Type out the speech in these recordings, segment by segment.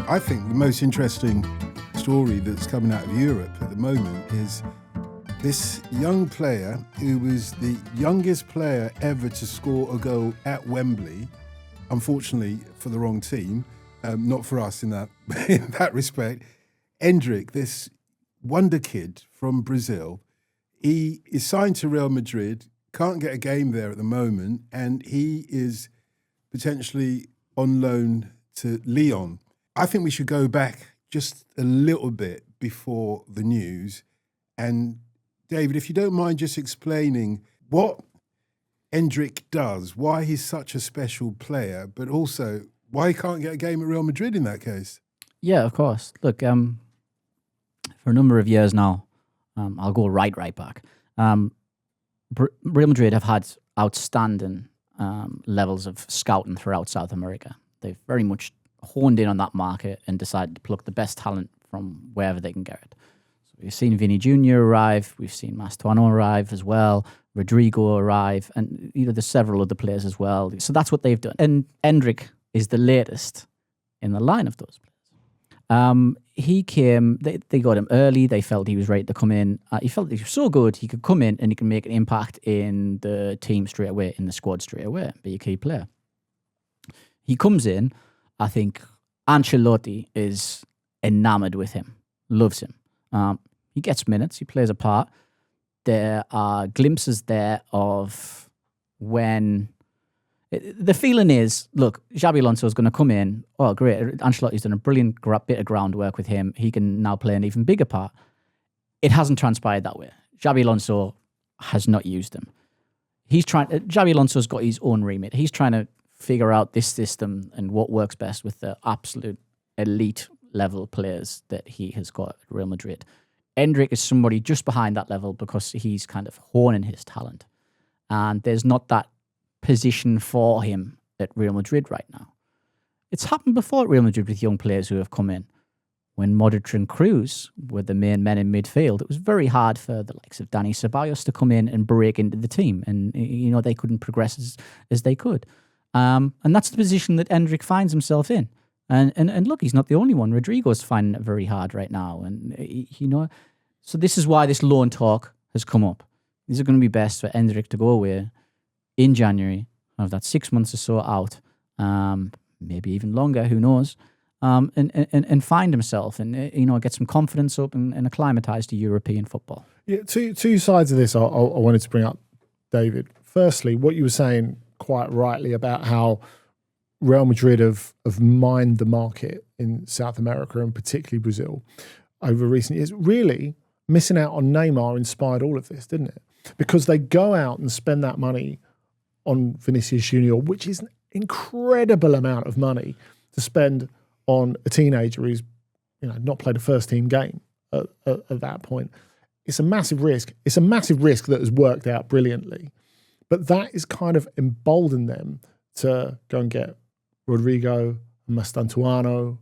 I think the most interesting story that's coming out of Europe at the moment is this young player who was the youngest player ever to score a goal at Wembley, unfortunately for the wrong team, not for us in that respect. Endrick, this wonder kid from Brazil, he is signed to Real Madrid, can't get a game there at the moment, and he is potentially on loan to Lyon. I think we should go back just a little bit before the news. And David, if you don't mind just explaining what Endrick does, why he's such a special player, but also why he can't get a game at Real Madrid in that case. Yeah, of course. Look, for a number of years now, I'll go right back. Real Madrid have had outstanding levels of scouting throughout South America. They've very much honed in on that market and decided to pluck the best talent from wherever they can get it. So we've seen Vini Jr. arrive, we've seen Mastuano arrive as well, Rodrigo arrive, and there's several other players as well. So that's what they've done. And Endrick is the latest in the line of those players. He came, they got him early, they felt he was ready to come in. He felt he was so good, he could come in and he can make an impact in the team straight away, in the squad straight away, be a key player. He comes in, I think Ancelotti is enamoured with him, loves him. He gets minutes, he plays a part. There are glimpses there of when... The feeling is, look, Xabi Alonso is going to come in. Oh, great. Ancelotti's done a brilliant bit of groundwork with him. He can now play an even bigger part. It hasn't transpired that way. Xabi Alonso has not used him. Xabi Alonso's got his own remit. He's trying to figure out this system and what works best with the absolute elite level players that he has got at Real Madrid. Endrick is somebody just behind that level because he's kind of honing his talent. And there's not that position for him at Real Madrid right now. It's happened before at Real Madrid with young players who have come in. When Modric and Kroos were the main men in midfield, it was very hard for the likes of Dani Ceballos to come in and break into the team. And, they couldn't progress as they could. And that's the position that Endrick finds himself in. And look, he's not the only one. Rodrigo's finding it very hard right now. And, so this is why this loan talk has come up. Is it going to be best for Endrick to go away in January, have that 6 months or so out, maybe even longer, who knows, and find himself and, get some confidence up and acclimatise to European football? Yeah, two sides of this I wanted to bring up, David. Firstly, what you were saying quite rightly about how Real Madrid have mined the market in South America and particularly Brazil over recent years. Really, missing out on Neymar inspired all of this, didn't it? Because they go out and spend that money on Vinicius Junior, which is an incredible amount of money to spend on a teenager who's not played a first team game at that point. It's a massive risk. It's a massive risk that has worked out brilliantly. But that is kind of emboldened them to go and get Rodrigo, Mastantuano,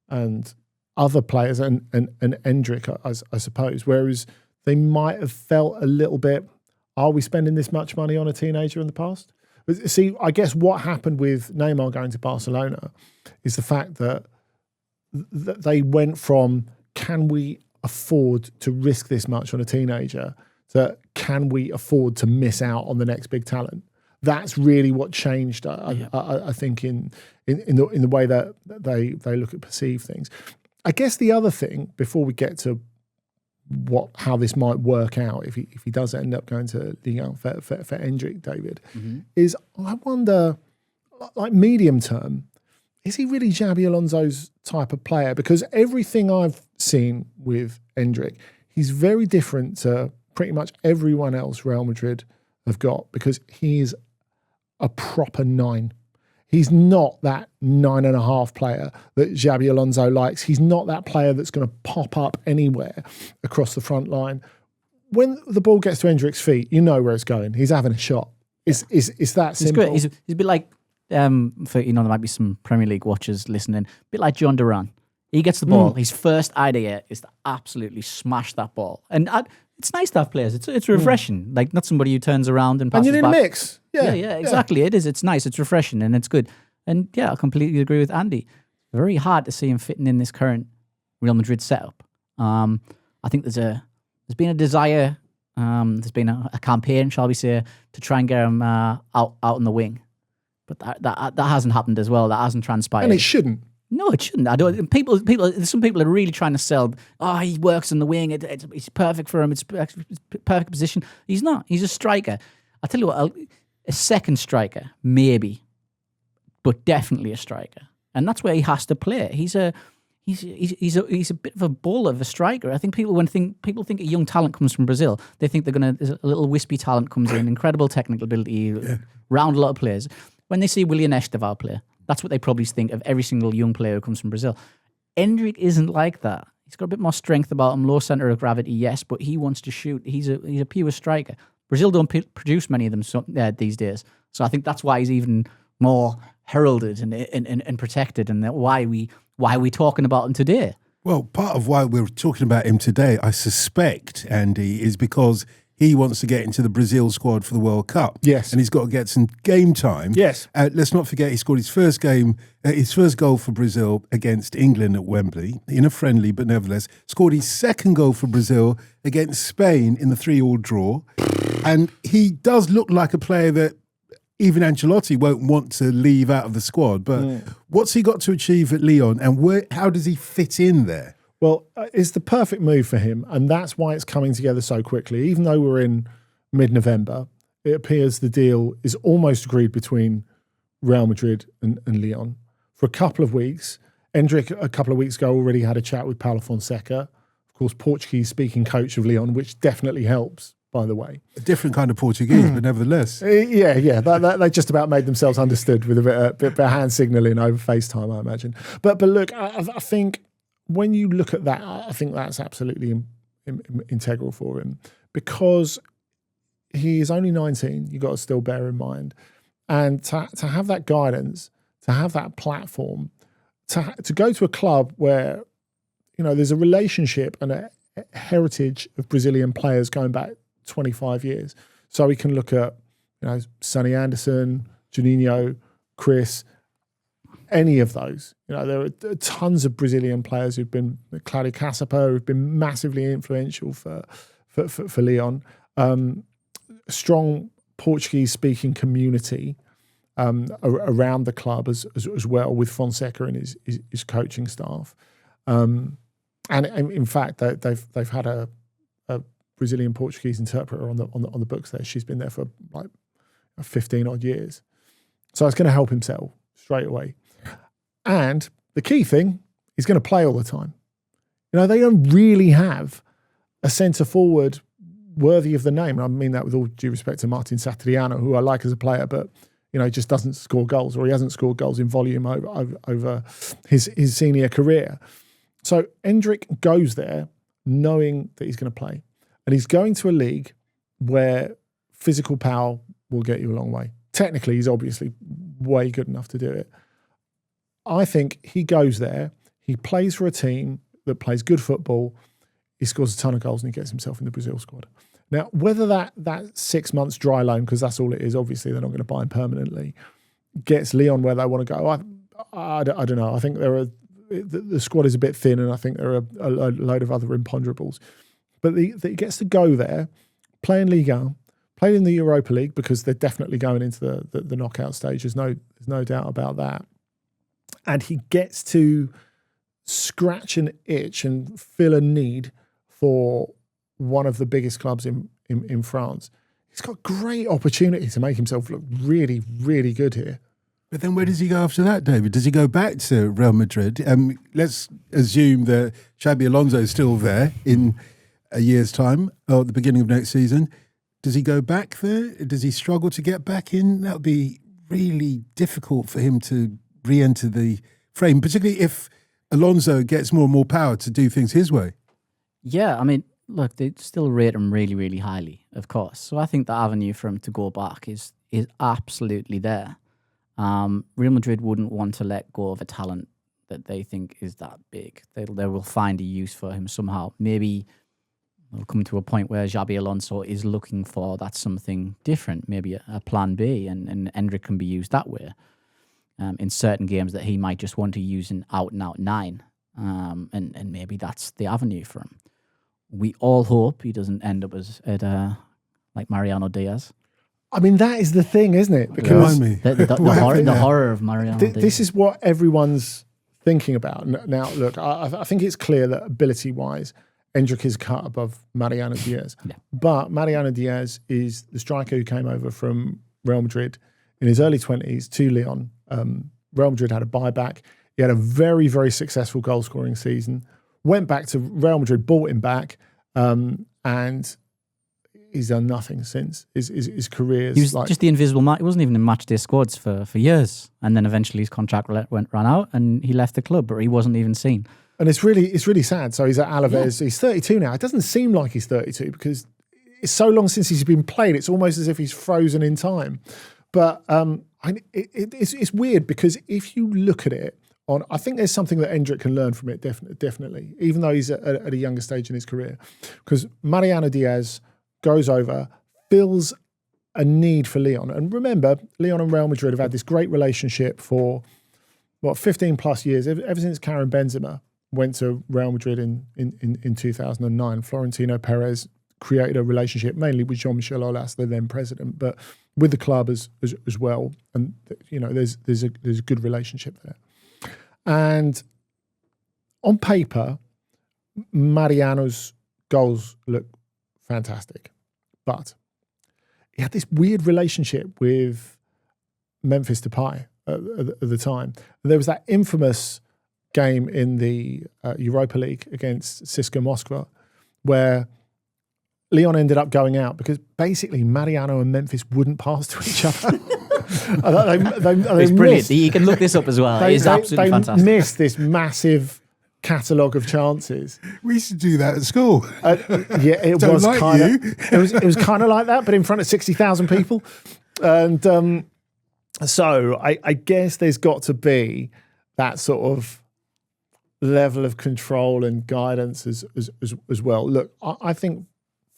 and other players, and Endrick, I suppose. Whereas they might have felt a little bit, are we spending this much money on a teenager in the past? But see, I guess what happened with Neymar going to Barcelona is the fact that they went from, can we afford to risk this much on a teenager, to can we afford to miss out on the next big talent? That's really what changed, I think, in the way that they look at perceive things. I guess the other thing, before we get to how this might work out if he does end up going to Ligue for Endrick, David, is I wonder, like medium term, is he really Xabi Alonso's type of player? Because everything I've seen with Endrick, he's very different to pretty much everyone else Real Madrid have got, because he's a proper 9. He's not that 9.5 player that Xabi Alonso likes. He's not that player that's going to pop up anywhere across the front line. When the ball gets to Endrick's feet, you know where it's going. He's having a shot. It's that simple. He's a bit like, there might be some Premier League watchers listening, a bit like John Duran. He gets the ball. His first idea is to absolutely smash that ball. And it's nice to have players. It's refreshing. Like, not somebody who turns around and passes and you need back. a mix. Yeah, exactly. It is. It's nice. It's refreshing and it's good. And yeah, I completely agree with Andy. very hard to see him fitting in this current Real Madrid setup. I think there's been a desire, there's been a campaign, shall we say, to try and get him out on the wing, but that hasn't happened as well. That hasn't transpired, and it shouldn't. No, it shouldn't. I don't. People. Some people are really trying to sell. Oh, he works in the wing. It's perfect for him. It's perfect position. He's not. He's a striker. I tell you what, a second striker maybe, but definitely a striker, and that's where he has to play. He's a bit of a bull of a striker. I think people think a young there's a little wispy talent comes in, incredible technical ability, round a lot of players. When they see Willian Esteval play, that's what they probably think of every single young player who comes from Brazil. Endrick isn't like that. He's got a bit more strength about him, low centre of gravity, yes, but he wants to shoot. He's a pure striker. Brazil don't produce many of them these days, so I think that's why he's even more heralded and protected, and why we're talking about him today. Well, part of why we're talking about him today, I suspect, Andy, is because he wants to get into the Brazil squad for the World Cup. Yes. And he's got to get some game time. Yes. Let's not forget he scored his first goal for Brazil against England at Wembley, in a friendly, but nevertheless, scored his second goal for Brazil against Spain in the 3-3 draw. And he does look like a player that even Ancelotti won't want to leave out of the squad. But what's he got to achieve at Lyon, and how does he fit in there? Well, it's the perfect move for him, and that's why it's coming together so quickly. Even though we're in mid-November, it appears the deal is almost agreed between Real Madrid and Lyon. For a couple of weeks, Endrick, a couple of weeks ago, already had a chat with Paulo Fonseca, of course, Portuguese-speaking coach of Lyon, which definitely helps, by the way. A different kind of Portuguese, but nevertheless. Yeah. They just about made themselves understood with a bit of hand signalling over FaceTime, I imagine. But look, I think when you look at that, I think that's absolutely integral for him, because he is only 19. You've got to still bear in mind. And to have that guidance, to have that platform, to go to a club where, there's a relationship and a heritage of Brazilian players going back 25 years. So we can look at, Sonny Anderson, Juninho, Chris, any of those. There are tons of Brazilian players who've been, Claudio Caçapa, who've been massively influential for Lyon. Strong Portuguese-speaking community around the club as well, with Fonseca and his coaching staff. And in fact, they've had a Brazilian Portuguese interpreter on the books there. She's been there for like 15 odd years. So it's going to help him settle straight away. And the key thing, he's going to play all the time. They don't really have a centre forward worthy of the name. And I mean that with all due respect to Martin Satriano, who I like as a player, but just doesn't score goals, or he hasn't scored goals in volume over his senior career. So Endrick goes there knowing that he's going to play. And he's going to a league where physical power will get you a long way. Technically, he's obviously way good enough to do it. I think he goes there, he plays for a team that plays good football, he scores a ton of goals and he gets himself in the Brazil squad. Now, whether that 6 months dry loan, because that's all it is, obviously they're not going to buy him permanently, gets Lyon where they want to go, I don't know. I think the squad is a bit thin, and I think there are a load of other imponderables. But he gets to go there, play in Liga, play in the Europa League, because they're definitely going into the knockout stage. There's no doubt about that. And he gets to scratch an itch and fill a need for one of the biggest clubs in France. He's got great opportunity to make himself look really, really good here. But then where does he go after that, David? Does he go back to Real Madrid? Let's assume that Xabi Alonso is still there in a year's time, or at the beginning of next season. Does he go back there? Does he struggle to get back in? That would be really difficult for him to re-enter the frame, particularly if Alonso gets more and more power to do things his way. Yeah, I mean, look, they still rate him really, really highly, of course. So I think the avenue for him to go back is absolutely there. Real Madrid wouldn't want to let go of a talent that they think is that big. They will find a use for him somehow. Maybe we'll come to a point where Xabi Alonso is looking for that something different, maybe a plan B, and Endrick can be used that way. in certain games that he might just want to use an out-and-out 9. And maybe that's the avenue for him. We all hope he doesn't end up like Mariano Diaz. I mean, that is the thing, isn't it? Because the horror of Mariano Diaz. This is what everyone's thinking about. Now, look, I think it's clear that ability-wise, Endrick is cut above Mariano Diaz. Yeah. But Mariano Diaz is the striker who came over from Real Madrid in his early 20s to Lyon. Real Madrid had a buyback. He had a very, very successful goal-scoring season. Went back to Real Madrid, bought him back, and he's done nothing since. His career. He was just the invisible man. He wasn't even in matchday squads for years, and then eventually his contract ran out, and he left the club, but he wasn't even seen. And it's really sad. So he's at Alaves. Yeah. He's 32 now. It doesn't seem like he's 32 because it's so long since he's been played. It's almost as if he's frozen in time. But it's weird because if you look at it, I think there's something that Endrick can learn from it, definitely, even though he's at a younger stage in his career. Because Mariano Diaz goes over, feels a need for Lyon. And remember, Lyon and Real Madrid have had this great relationship for, 15 plus years, ever since Karim Benzema went to Real Madrid in 2009. Florentino Perez created a relationship mainly with Jean-Michel Aulas, the then president, but with the club as well. And, there's a good relationship there. And on paper, Mariano's goals look fantastic. But he had this weird relationship with Memphis Depay at the time. And there was that infamous game in the Europa League against CSKA Moscow where Lyon ended up going out because basically Mariano and Memphis wouldn't pass to each other. It's brilliant. You can look this up as well. It's absolutely fantastic. They missed this massive catalogue of chances. We used to do that at school. It was like kind of. It was kind of like that, but in front of 60,000 people. And so I guess there's got to be that sort of level of control and guidance as well. Look, I think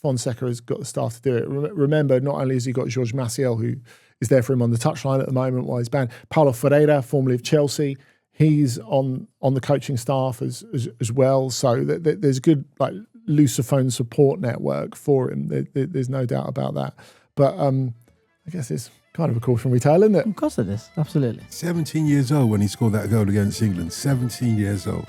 Fonseca has got the staff to do it. Remember, not only has he got George Maciel, who is there for him on the touchline at the moment while he's banned. Paulo Ferreira, formerly of Chelsea, he's on the coaching staff as well. So there's a good Lusophone support network for him. There's no doubt about that. But I guess it's kind of a cautionary tale, isn't it? Of course it is. Absolutely. 17 years old when he scored that goal against England. 17 years old.